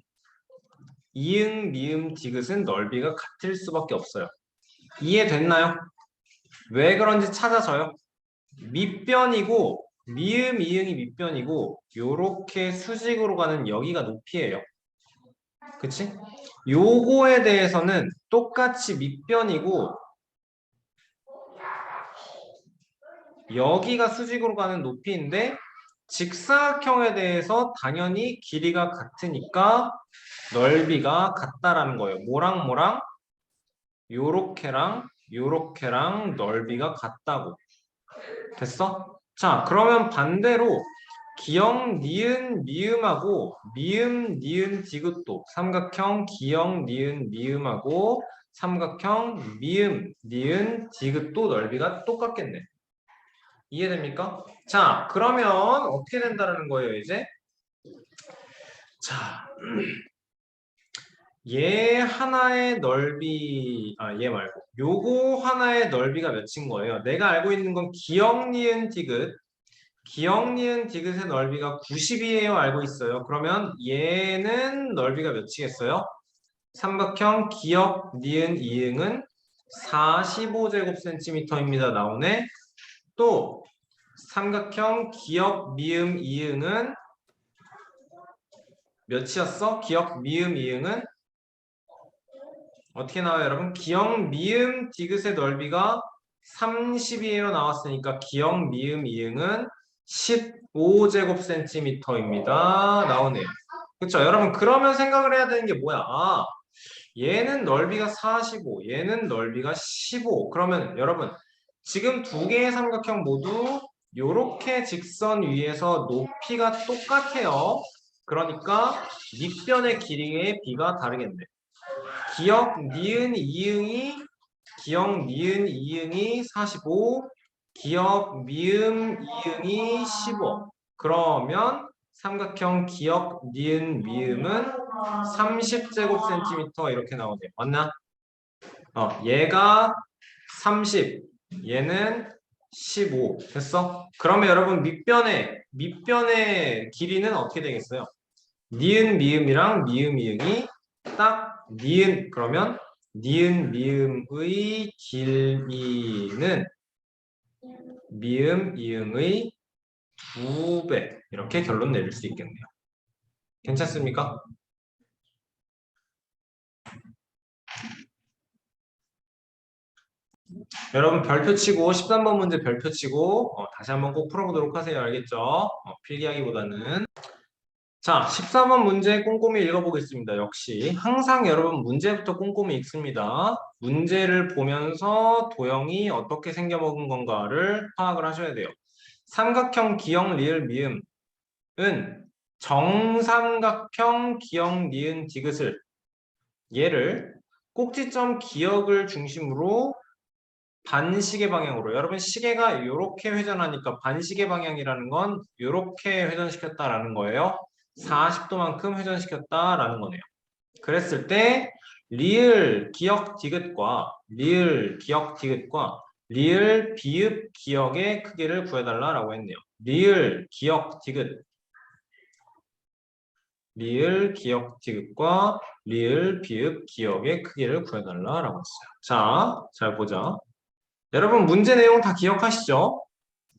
이응, 미음, 디귿은 넓이가 같을 수밖에 없어요. 이해됐나요? 왜 그런지 찾아서요. 밑변이고 미음, 이응이 밑변이고 요렇게 수직으로 가는 여기가 높이예요. 그치? 요거에 대해서는 똑같이 밑변이고 여기가 수직으로 가는 높이인데 직사각형에 대해서 당연히 길이가 같으니까 넓이가 같다라는 거예요. 뭐랑 요렇게랑 넓이가 같다고. 됐어? 자, 그러면 반대로 기역, 니은, 미음하고 미음, 니은, 디귿도 삼각형 기역, 니은, 미음하고 삼각형 미음, 니은, 디귿도 넓이가 똑같겠네. 이해됩니까? 자, 그러면 어떻게 된다는 거예요, 이제? 자, 얘 하나의 넓이, 얘 말고. 요거 하나의 넓이가 몇인 거예요? 내가 알고 있는 건 기역, 니은, 디귿. 기역, 니은, 디귿의 넓이가 90이에요. 알고 있어요. 그러면 얘는 넓이가 몇이겠어요? 삼각형 기역, 니은, 이응은 45제곱센티미터입니다. 나오네. 또 삼각형 기역, 미음, 이응은 몇이었어? 기역, 미음, 이응은 어떻게 나와요, 여러분? 기역, 미음, 디귿의 넓이가 30이에요. 나왔으니까 기역, 미음, 이응은 15제곱센티미터입니다. 나오네요. 그쵸? 여러분, 그러면 생각을 해야 되는 게 뭐야? 얘는 넓이가 45, 얘는 넓이가 15. 그러면 여러분, 지금 두 개의 삼각형 모두 요렇게 직선 위에서 높이가 똑같아요. 그러니까 밑변의 길이의 비가 다르겠네. 기역, 니은, 이응이 45, 기역, 미음, 이응이 15. 그러면 삼각형 기역, 니은, 미음은 30제곱센티미터 이렇게 나오네요. 맞나? 얘가 30, 얘는 15. 됐어? 그러면 여러분 밑변의 길이는 어떻게 되겠어요? 니은, 미음이랑 미음, 이응이 딱 니은 그러면 니은, 미음의 길이는 미음, 이응의 2배 이렇게 결론 내릴 수 있겠네요. 괜찮습니까? 여러분 별표 치고 13번 문제 별표 치고 다시 한번 꼭 풀어보도록 하세요. 알겠죠? 필기하기보다는 자 14번 문제 꼼꼼히 읽어보겠습니다. 역시 항상 여러분 문제부터 꼼꼼히 읽습니다. 문제를 보면서 도형이 어떻게 생겨먹은 건가를 파악을 하셔야 돼요. 삼각형 기역 리을 미음 정삼각형 기역 니은 디귿을 얘를 꼭지점 기역을 중심으로 반시계 방향으로 여러분 시계가 이렇게 회전하니까 반시계 방향이라는 건 이렇게 회전시켰다라는 거예요. 40도만큼 회전시켰다라는 거네요. 그랬을 때 리을 기역 디귿과 리을 비읍 기역의 크기를 구해달라라고 했네요. 리을 기역 디귿과 리을 비읍 기역의 크기를 구해달라라고 했어요. 자, 잘 보자. 여러분 문제 내용 다 기억하시죠?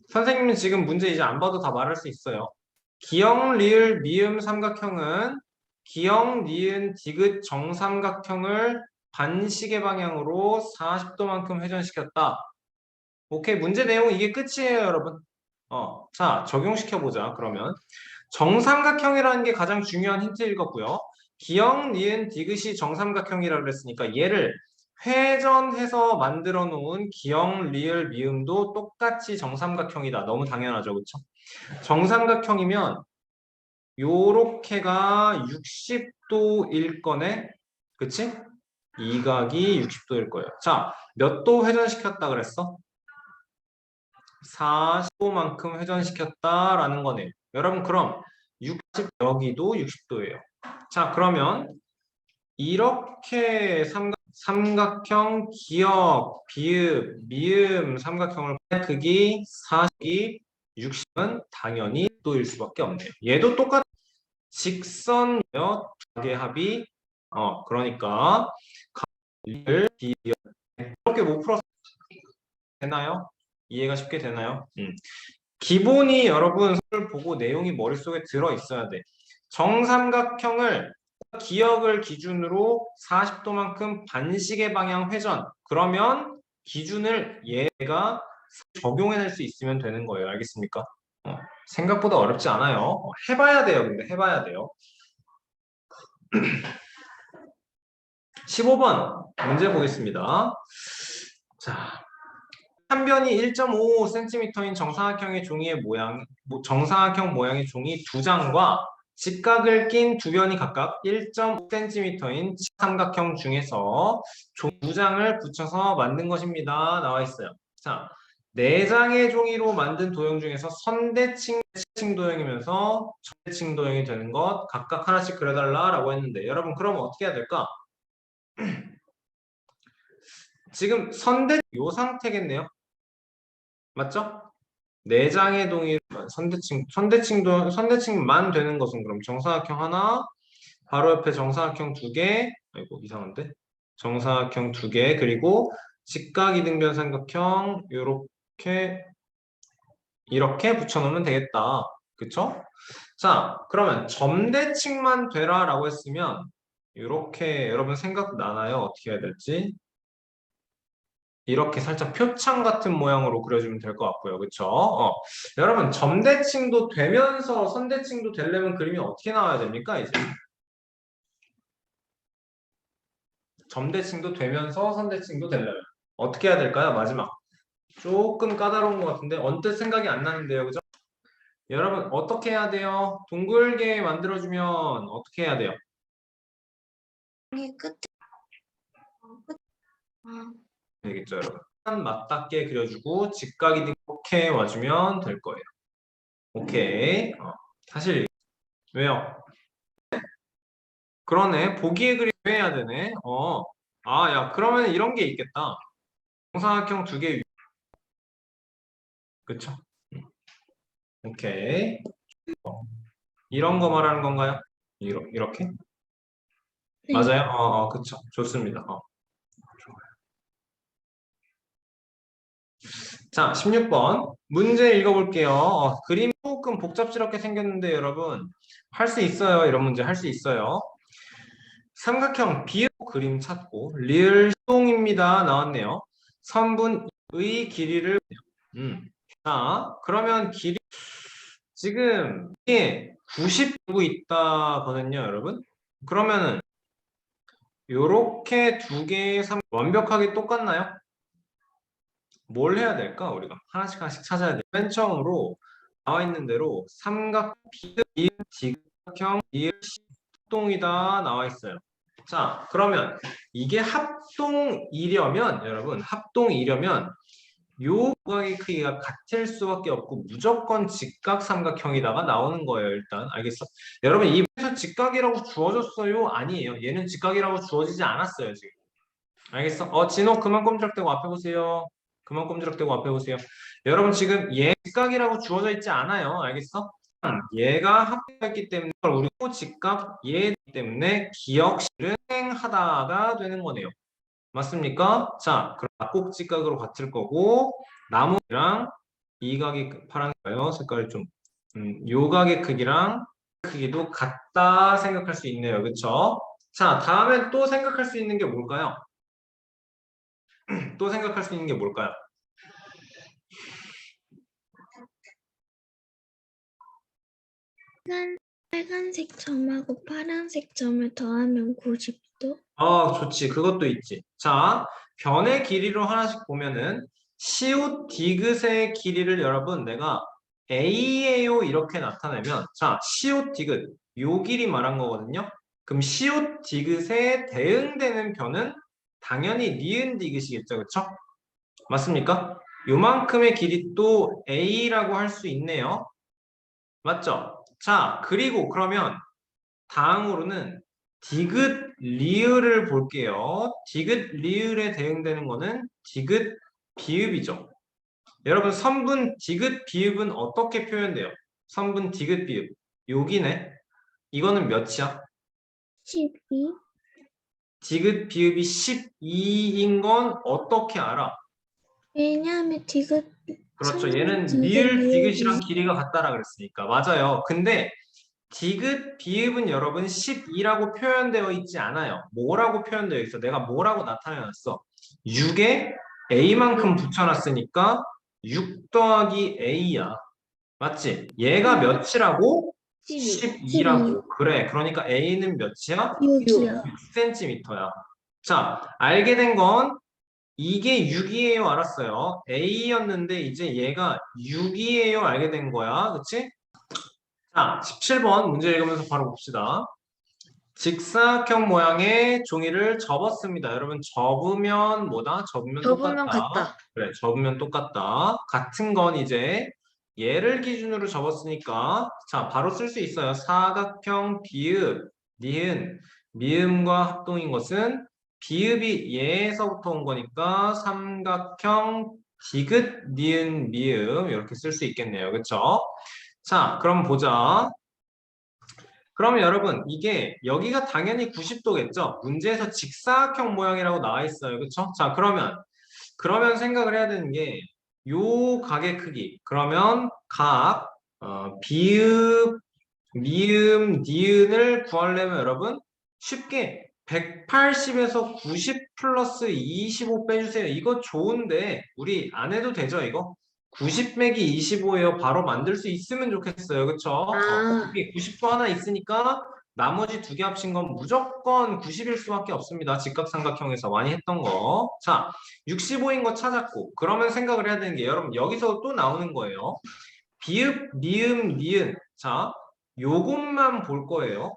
선생님은 지금 문제 이제 안 봐도 다 말할 수 있어요. 기역, 리을, 미음 삼각형은 기역, 니은, 디귿 정삼각형을 반시계 방향으로 40도만큼 회전시켰다. 오케이, 문제 내용 이게 끝이에요, 여러분. 자, 적용시켜보자, 그러면. 정삼각형이라는 게 가장 중요한 힌트 읽었고요. 기역, 니은, 디귿이 정삼각형이라고 그랬으니까 얘를 회전해서 만들어 놓은 기역, 리을, 미음도 똑같이 정삼각형이다. 너무 당연하죠, 그쵸? 정삼각형이면 요렇게가 60도일 거네. 그치? 이 각이 60도일 거예요. 자, 몇 도 회전시켰다 그랬어? 40도만큼 회전시켰다라는 거네요. 여러분 그럼 60 여기도 60도예요. 자, 그러면 이렇게 삼각형 기역, 비읍, 미음 삼각형을 크기 40이 60은 당연히 도일 수밖에 없네요. 얘도 똑같 직선 몇 각의 합이 그러니까 를 비읍 이렇게 못 풀어서 되나요? 이해가 쉽게 되나요? 기본이 여러분 선을 보고 내용이 머릿속에 들어 있어야 돼. 정삼각형을 기역을 기준으로 40도만큼 반시계 방향 회전. 그러면 기준을 얘가 적용해낼 수 있으면 되는 거예요. 알겠습니까? 생각보다 어렵지 않아요. 해봐야 돼요. 근데 해봐야 돼요. 15번 문제 보겠습니다. 자, 한 변이 1.55cm인 정사각형의 종이의 정사각형 모양의 종이 두 장과 직각을 낀 두 변이 각각 1.5cm인 삼각형 중에서 종 두 장을 붙여서 만든 것입니다. 나와 있어요. 자, 네 장의 종이로 만든 도형 중에서 선대칭 도형이면서 절대칭 도형이 되는 것 각각 하나씩 그려달라라고 했는데 여러분 그럼 어떻게 해야 될까? 지금 요 상태겠네요. 맞죠? 네 장의 동의를 선대칭만 되는 것은 그럼 정사각형 하나, 바로 옆에 정사각형 두 개, 아이고 이상한데? 정사각형 두 개, 그리고 직각이등변 삼각형 이렇게 붙여놓으면 되겠다. 그쵸? 자, 그러면 점대칭만 되라라고 했으면 이렇게 여러분 생각나나요? 어떻게 해야 될지? 이렇게 살짝 표창 같은 모양으로 그려주면 될 것 같고요. 그쵸? 여러분, 점대칭도 되면서 선대칭도 되려면 그림이 어떻게 나와야 됩니까? 이제. 점대칭도 되면서 선대칭도 되려면. 어떻게 해야 될까요? 마지막. 조금 까다로운 것 같은데, 언뜻 생각이 안 나는데요. 그죠? 여러분, 어떻게 해야 돼요? 둥글게 만들어주면 어떻게 해야 돼요? 이게 끝. 되겠죠, 여러분? 맞닿게 그려주고, 직각이 이렇게 와주면 될 거예요. 오케이. 사실, 왜요? 그러네. 보기의 그림 해야 되네. 야, 그러면 이런 게 있겠다. 정사각형 두 개, 그쵸? 오케이. 이런 거 말하는 건가요? 이렇게? 네. 맞아요? 그쵸. 좋습니다. 자, 16번. 문제 읽어볼게요. 그림 조금 복잡스럽게 생겼는데, 여러분. 할 수 있어요. 이런 문제 할 수 있어요. 삼각형 비읍 그림 찾고, 리을 시동입니다. 나왔네요. 선분의 길이를, 자, 그러면 지금 이게 90 되고 있다거든요, 여러분. 그러면은 요렇게 두 개의 완벽하게 똑같나요? 뭘 해야 될까? 우리가 하나씩 하나씩 찾아야 돼. 맨 처음으로 나와 있는 대로 삼각 비읍, 직각형, 비읍, 합동이다 나와 있어요. 자, 그러면 이게 합동이려면 여러분 합동이려면 요 조각의 크기가 같을 수밖에 없고 무조건 직각삼각형이다가 나오는 거예요. 일단 알겠어? 여러분 입에서 직각이라고 주어졌어요? 아니에요. 얘는 직각이라고 주어지지 않았어요. 지금 알겠어? 진호 그만 꼼지락대고 앞에 보세요. 그만 꼼지락대고 앞에 보세요. 여러분 지금 얘 직각이라고 주어져 있지 않아요. 알겠어? 얘가 합격했기 때문에 우리 직각 얘이기 때문에 기억실행하다가 되는 거네요. 맞습니까? 자, 그럼 꼭지각으로 같을 거고 나머지랑 이 각의 파란가요? 색깔이 좀 요 각의 크기랑 크기도 같다 생각할 수 있네요. 그렇죠? 자, 다음에 또 생각할 수 있는 게 뭘까요? 또 생각할 수 있는 게 뭘까요? 빨간색 점하고 파란색 점을 더하면 90도? 좋지. 그것도 있지. 자, 변의 길이로 하나씩 보면은 시옷 디귿의 길이를 여러분 내가 A예요 이렇게 나타내면 자, 시옷 디귿 요 길이 말한 거거든요. 그럼 시옷 디귿에 대응되는 변은 당연히 니은 디귿이겠죠. 그렇죠? 맞습니까? 요만큼의 길이 또 A라고 할 수 있네요. 맞죠? 자, 그리고 그러면 다음으로는 디귿 리을을 볼게요. 디귿 리을에 대응되는 거는 디귿 비읍이죠. 여러분 선분 디귿 비읍은 어떻게 표현돼요? 선분 디귿 비읍 여기네. 이거는 몇이야? 12? 디귿 비읍이 12인 건 어떻게 알아? 왜냐하면 디귿 그렇죠. 선분 얘는 디귿 리을 디귿이랑 리을이 길이가 같다라 그랬으니까 맞아요. 근데 디귿 비읍은 여러분 12라고 표현되어 있지 않아요. 뭐라고 표현되어 있어? 내가 뭐라고 나타내놨어? 6에 A만큼 붙여놨으니까 6 더하기 A야. 맞지? 얘가 몇이라고? 12라고. 그래. 그러니까 A는 몇이야? 6이요. 6cm야. 자, 알게 된 건 이게 6이에요. 알았어요. A였는데 이제 얘가 6이에요. 알게 된 거야. 그치? 자, 17번 문제 읽으면서 바로 봅시다. 직사각형 모양의 종이를 접었습니다. 여러분 접으면 뭐다? 접으면 접으면 똑같다. 같다. 그래, 접으면 똑같다. 같은 건 이제 얘를 기준으로 접었으니까 자, 바로 쓸 수 있어요. 사각형 비읍, 니은, 미음과 합동인 것은 비읍이 얘에서부터 온 거니까 삼각형 디귿, 니은, 미음 이렇게 쓸 수 있겠네요. 그렇죠? 자, 그럼 보자. 그러면 여러분 이게 여기가 당연히 90도겠죠? 문제에서 직사각형 모양이라고 나와 있어요. 그렇죠? 자, 그러면 생각을 해야 되는 게 요 각의 크기. 그러면 각 비읍, 미음, 니은을 구하려면 여러분 쉽게 180에서 90 플러스 25 빼주세요. 이거 좋은데 우리 안 해도 되죠, 이거? 90 빼기 25예요. 바로 만들 수 있으면 좋겠어요. 그쵸? 어차피 90도 하나 있으니까 나머지 두 개 합친 건 무조건 90일 수밖에 없습니다. 직각삼각형에서 많이 했던 거. 자, 65인 거 찾았고 그러면 생각을 해야 되는 게 여러분 여기서 또 나오는 거예요. 비읍, 미음, 니은. 자, 요것만 볼 거예요.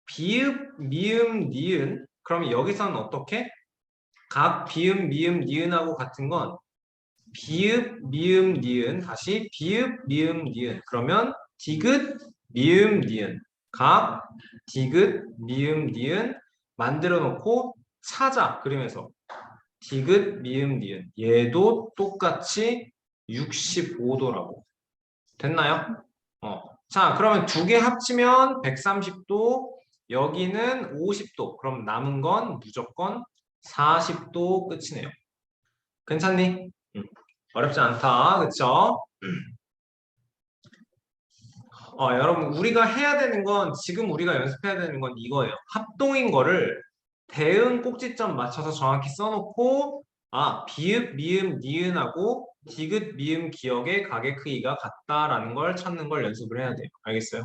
비읍, 미음, 니은. 그럼 여기서는 어떻게? 각 비읍, 미음, 니은하고 같은 건 비읍, 미음, 니은. 다시 비읍, 미음, 니은. 그러면 디귿, 미음, 니은. 각 디귿, 미음, 니은 만들어 놓고 찾아. 그림에서 디귿, 미음, 니은. 얘도 똑같이 65도라고. 됐나요? 자, 그러면 두 개 합치면 130도, 여기는 50도. 그럼 남은 건 무조건 40도 끝이네요. 괜찮니? 어렵지 않다. 그쵸? 여러분, 우리가 해야 되는 건, 지금 우리가 연습해야 되는 건 이거예요. 합동인 거를 대응 꼭지점 맞춰서 정확히 써놓고, 비읍, 미음, 니은하고 디귿, 미음, 기억의 각의 크기가 같다라는 걸 찾는 걸 연습을 해야 돼요. 알겠어요?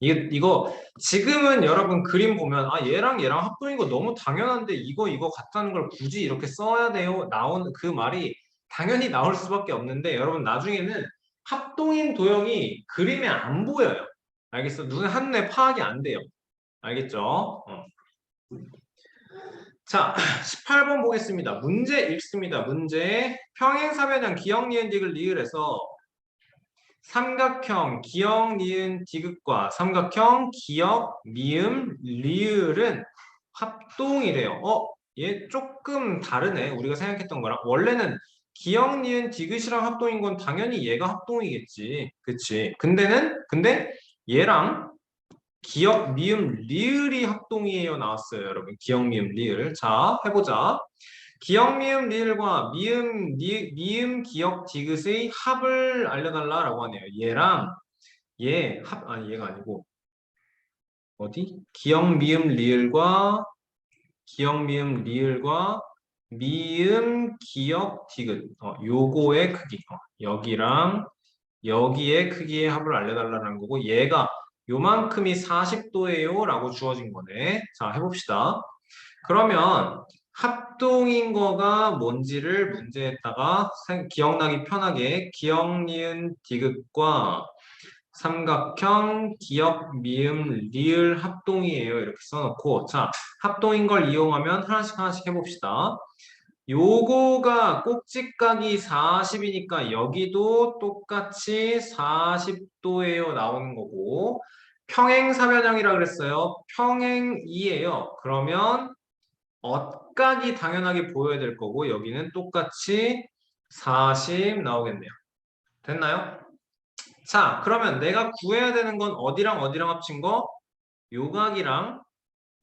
이거, 지금은 여러분 그림 보면, 얘랑 합동인 거 너무 당연한데, 이거 같다는 걸 굳이 이렇게 써야 돼요. 나오는 그 말이 당연히 나올 수밖에 없는데, 여러분 나중에는 합동인 도형이 그림에 안 보여요. 알겠어? 눈에 한눈에 파악이 안 돼요. 알겠죠? 자, 18번 보겠습니다. 문제 읽습니다. 문제. 평행사변형 기역, 니은, 디귿, 리을에서 삼각형 기역, 니은, 디귿과 삼각형 기역, 미음, 리을은 합동이래요. 얘 조금 다르네. 우리가 생각했던 거랑. 원래는 기역, 니은, 디귿이랑 합동인 건 당연히 얘가 합동이겠지. 그치? 근데 얘랑 기역, 미음, 리을이 합동이에요 나왔어요, 여러분. 기역, 미음, 리을. 자, 해보자. 기역, 미음, 리을과 미음, 기역, 디귿의 합을 알려달라라고 하네요. 얘랑 아니 얘가 아니고 어디? 기역, 미음, 리을과 미음, 기역, 디귿. 요거의 크기. 여기랑 여기의 크기의 합을 알려달라는 거고 얘가 요만큼이 40도예요 라고 주어진 거네. 자, 해봅시다. 그러면 합동인 거가 뭔지를 문제에다가 기억나기 편하게 기역, 니은, 디귿과 삼각형, 기역, 미음, 리을 합동이에요. 이렇게 써놓고 자, 합동인 걸 이용하면 하나씩 하나씩 해봅시다. 요거가 꼭지각이 40이니까 여기도 똑같이 40도예요 나오는 거고 평행사변형이라 그랬어요. 평행이에요. 그러면 엇각이 당연하게 보여야 될 거고 여기는 똑같이 40 나오겠네요. 됐나요? 자, 그러면 내가 구해야 되는 건 어디랑 어디랑 합친 거? 요각이랑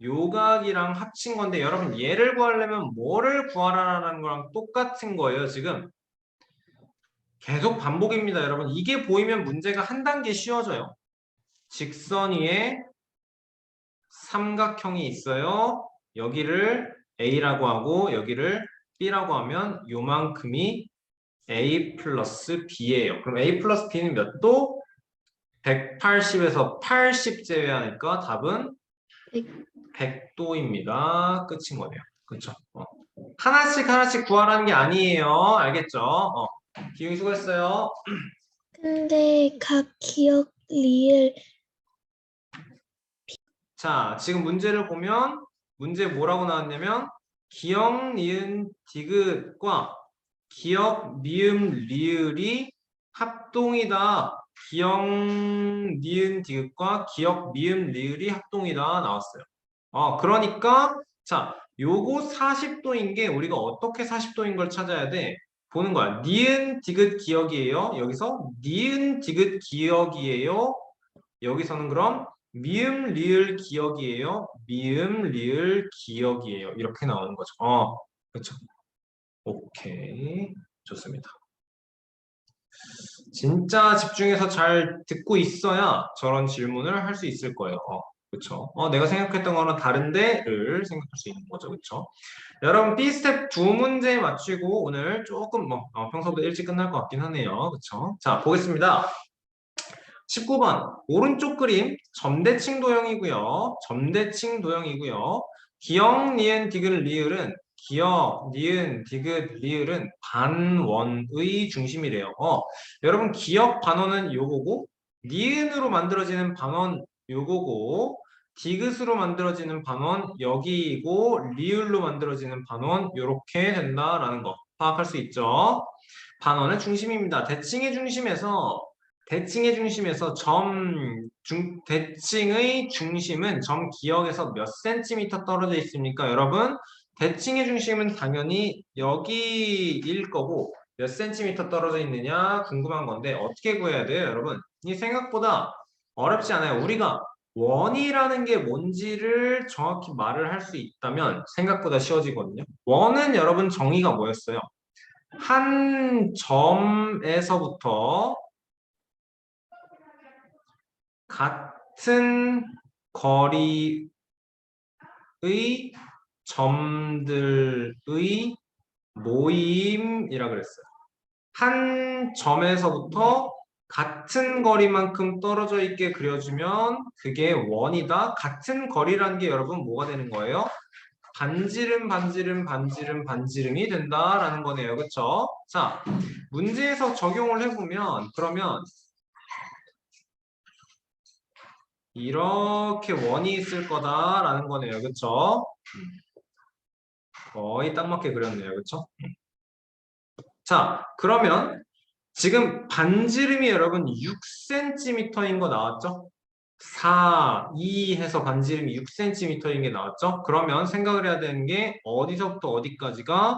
요각이랑 합친 건데 여러분 얘를 구하려면 뭐를 구하라는 거랑 똑같은 거예요. 지금 계속 반복입니다. 여러분 이게 보이면 문제가 한 단계 쉬워져요. 직선 위에 삼각형이 있어요. 여기를 A라고 하고 여기를 B라고 하면 요만큼이 A 플러스 B예요. 그럼 A 플러스 B는 몇 도? 180에서 80 제외하니까 답은 100도입니다. 끝인 거네요. 그렇죠? 하나씩 하나씩 구하라는 게 아니에요. 알겠죠? 기웅이 수고했어요. 근데 각 기역, 리을, 자, 지금 문제를 보면 문제 뭐라고 나왔냐면 기역, 니은, 디귿과 기역, 미음, 리을이 합동이다. 기역, 니은, 디귿과 기역, 미음, 리을이 합동이다 나왔어요. 그러니까 자, 요거 40도인 게 우리가 어떻게 40도인 걸 찾아야 돼? 보는 거야. 니은, 디귿, 기역이에요. 여기서 니은, 디귿, 기역이에요. 여기서는 그럼 미음, 리을, 기역이에요. 미음, 리을, 기역이에요. 이렇게 나오는 거죠. 그렇죠. 오케이. 좋습니다. 진짜 집중해서 잘 듣고 있어야 저런 질문을 할 수 있을 거예요. 그렇죠. 내가 생각했던 거는 다른데를 생각할 수 있는 거죠. 그렇죠. 여러분 B스텝 두 문제 맞추고 오늘 조금 평소보다 일찍 끝날 것 같긴 하네요. 그렇죠. 자, 보겠습니다. 19번 오른쪽 그림 점대칭 도형이고요. 점대칭 도형이고요. 기역, 니은, 디귿, 리을은 기역, 니은, 디귿, 리을은 반원의 중심이래요. 여러분 기역 반원은 요거고 니은으로 만들어지는 반원 요거고 디귿으로 만들어지는 반원 여기이고 리을로 만들어지는 반원 요렇게 된다라는 거 파악할 수 있죠. 반원의 중심입니다. 대칭의 중심에서 대칭의 중심은 점 기역에서 몇 센티미터 떨어져 있습니까? 여러분, 대칭의 중심은 당연히 여기일 거고 몇 센티미터 떨어져 있느냐 궁금한 건데 어떻게 구해야 돼요, 여러분? 이 생각보다 어렵지 않아요. 우리가 원이라는 게 뭔지를 정확히 말을 할 수 있다면 생각보다 쉬워지거든요. 원은 여러분 정의가 뭐였어요? 한 점에서부터 같은 거리의 점들의 모임이라 그랬어요. 한 점에서부터 같은 거리만큼 떨어져 있게 그려주면 그게 원이다. 같은 거리라는 게 여러분 뭐가 되는 거예요? 반지름이 된다라는 거네요. 그쵸? 자, 문제에서 적용을 해보면 그러면 이렇게 원이 있을 거다라는 거네요. 그쵸? 거의 딱 맞게 그렸네요. 그쵸? 자, 그러면 지금 반지름이 여러분 6cm인 거 나왔죠? 4, 2 해서 반지름이 6cm인 게 나왔죠? 그러면 생각을 해야 되는 게 어디서부터 어디까지가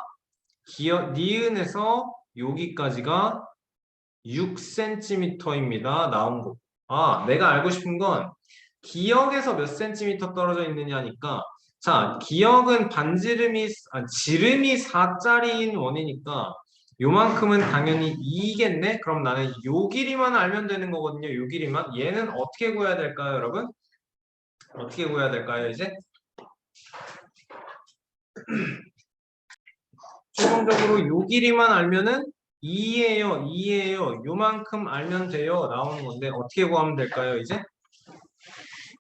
니은에서 여기까지가 6cm입니다. 나온 거. 아, 내가 알고 싶은 건 기역에서 몇 센티미터 떨어져 있느냐니까 자, 기역은 지름이 4짜리인 원이니까 요만큼은 당연히 2겠네? 그럼 나는 요 길이만 알면 되는 거거든요. 요 길이만. 얘는 어떻게 구해야 될까요, 여러분? 어떻게 구해야 될까요, 이제? 최종적으로 요 길이만 알면은 2예요. 요만큼 알면 돼요. 나오는 건데 어떻게 구하면 될까요, 이제?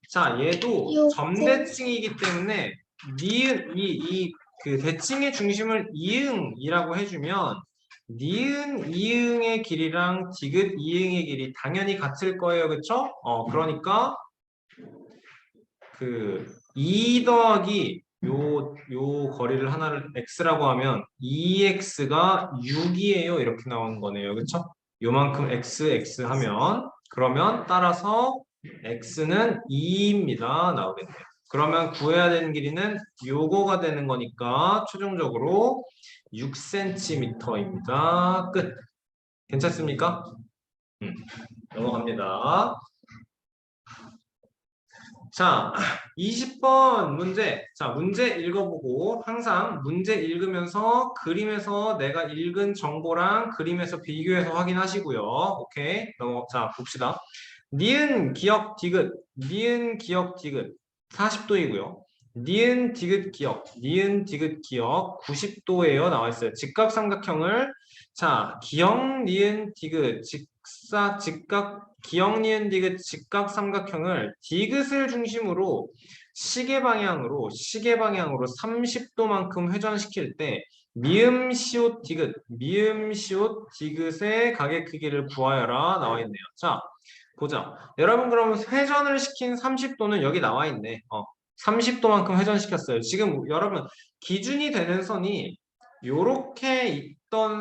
자, 얘도 6cm. 점대칭이기 때문에 니은 그 대칭의 중심을 이응이라고 해주면 니은 이응의 길이랑 디귿 이응의 길이 당연히 같을 거예요, 그쵸? 그러니까 그 2 더하기 요 거리를 하나를 x라고 하면 2x가 6이에요, 이렇게 나오는 거네요, 그쵸? 요만큼 x 하면 그러면 따라서 x는 2입니다. 나오겠네요. 그러면 구해야 되는 길이는 요거가 되는 거니까 최종적으로 6cm입니다. 끝. 괜찮습니까? 넘어갑니다. 자, 20번 문제. 자, 문제 읽어보고 항상 문제 읽으면서 그림에서 내가 읽은 정보랑 그림에서 비교해서 확인하시고요. 오케이. 자, 봅시다. 니은 기억 디귿 40도이고요. 니은 디귿 기억 90도예요. 나와 있어요. 직각삼각형을 자, 기억 니은 디귿 기억 니은 디귿 직각삼각형을 디귿을 중심으로 시계 방향으로 30도만큼 회전시킬 때 미음 시옷 디귿의 가게 크기를 구하여라 나와 있네요. 자, 보자. 여러분 그러면 회전을 시킨 30도는 여기 나와 있네. 30도만큼 회전시켰어요. 지금 여러분 기준이 되는 선이 요렇게 있던